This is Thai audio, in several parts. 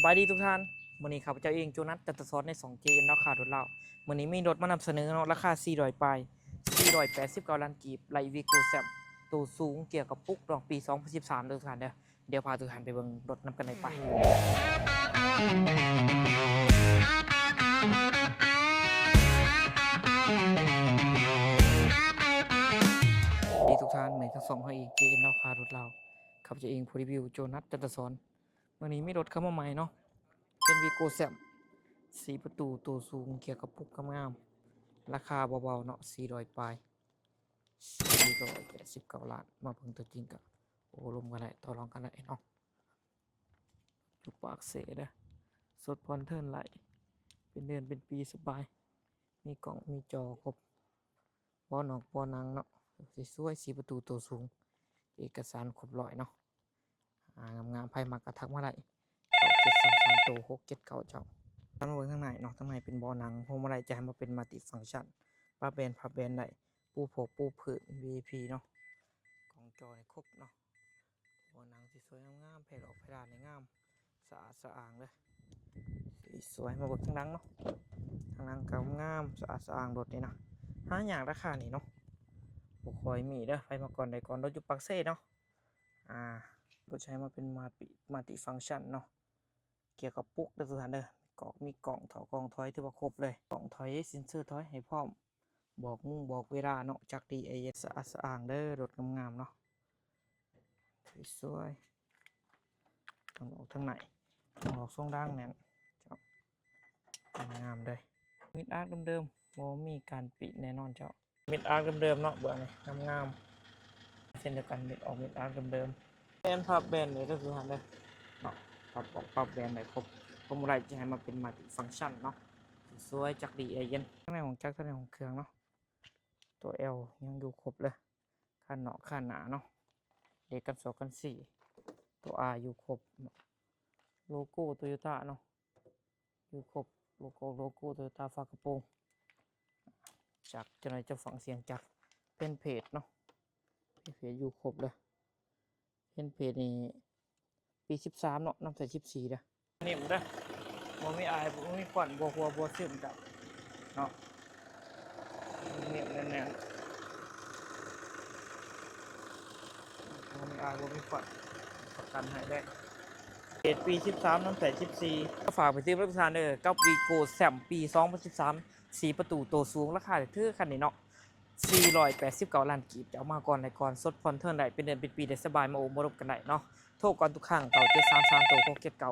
บายดีทุกท่านวันนี้ข้าพเจ้าเองโจนัสจัตสอนใน 2JN ราคารถเล่าวันนี้มีรถมานำเสนอเนาะราคา400ปลาย489ล้านกีบไลวีโกแซมตัวสูงเกี่ยวกับปุ๊กดอกปี2013ทุกท่านเดี๋ยวพาทุกท่านไปเบิ่งรถนำกันในไปดีทุกท่านเหมือนทั้งสองเขาเอง JN ราคารถเล่าข้าพเจ้าเองผู้รีวิวโจนัสจัตสอนวันนี้มีรถเข้ามาใหม่เนาะเป็นวีโกแซมสีประตูตัวสูงเกี่ยวกับปุ๊กงามราคาเบาๆเนาะ400ปลาย489ล้านมาเพิ่งตัวจริงกับโอ้ลมกันได้ต่อรองกันได้เนาะจุกปากเสดสดพรเทิร์นไหลเป็นเดือนเป็นปีสบายมีกล่องมีจอครบปอนอกปอนังเนาะสวยสีประตูตัวสูงเอกสารครบร้อยเนาะงามๆไพ่มากระทักมาได้733ตัว679เจ้าตั้งไว้ข้างในเนาะข้างในเป็นบอนังพวงมาลัยจะให้มาเป็นมัลติฟังก์ชันป้าแบนพับแบนได้ปูผกปูผืน VIP เนาะกล่องจอในครบเนาะบอนังสวยงามๆเพลออกเพดานในงามสะอาดสะอ้างเลยสวยมาเบิกทั้งดังเนาะทั้งดังเก่างามสะอาดสะอ้างรถนี่นะหาอย่างราคานี่เนาะบุคอยมีเด้อไปมาก่อนใดก่อนรถอยู่ปักเซ่เนาะรถใช้มาเป็นมัลติฟังก์ชันเนาะเกี่ยวกับปุ๊กเด้อทุกท่านเด้อกล่องมีกล่องเถากล่องถอยถือว่าครบเลยกล่องถอยซินเซอร์ถอยให้พร้อมบอกมุ่งบอกเวลาเนาะจากดีไอเอสสะอาดสะอ้างเด้อรถงามๆเนาะสวยทั้งออกทั้งไหนออกทรงดังเนี่ยเจ้างามเลยมิดอาร์คเดิมๆโมมีการปิดแน่นอนเจ้ามิดอาร์คเดิมๆเนาะเบื่อไหมงามๆเช่นเดียวกันมิดออกมิดอาร์คเดิมๆแบนพับแบนเลยก็คือหันเลยเนาะปรับแบนได้ครบผมอะไรจะให้มาเป็นมัลติฟังก์ชันเนาะสวยจากดีเอเย็นข้างในของจักรข้างในของเครื่องเนาะตัว L ยังอยู่ครบเลยข้างเนาะข้างหนาเนาะเด็กกัน2กัน4ตัว R อยู่ครบโลโก้โตโยต้าเนาะอยู่ครบโลโก้โตโยต้าฝากระโปรงจากจะไหนจะฟังเสียงจากเป็นเพจเนาะเพจอยู่ครบเลยเป็นเพจนี่ปี13เนาะนำใส่14เด้อนิ่มเด้อบ่มีอายบ่มีควันบ่หัวบ่ซึมจับเนาะนิ่มแน่นๆบ่มีอายบ่มีควันประกันให้ได้เพจปี13นำใส่14ก็ฝากไปซื้อรถประธานเด้อกับวีโก้แซมปี2013สีประตูตัวสูงราคาถือคันนี้เนาะ489ล้านกีบจะเอามาก่อนในก่อนสดพรเทิร์นได้เป็นเดือนเป็นปีได้สบายมาโอมารบกันได้เนาะโทรก่อนทุกครั้ง9733ตัว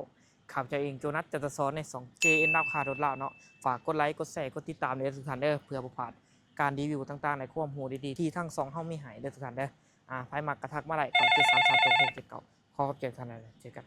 679ข่าวใจเองโจนัสจัตสอนใน 2JN ราคารถเล่าเนาะฝากกดไลค์กดแชร์กดติดตามเลยทุกท่านเด้อเพื่อบ่พลาดการรีวิวต่างๆในความรู้ดีๆที่ทั้ง2เฮามีให้เด้อทุกท่านเด้อไผมักกระทักมาได้9733ตัว679ขอขอบใจท่านเลยเจอกัน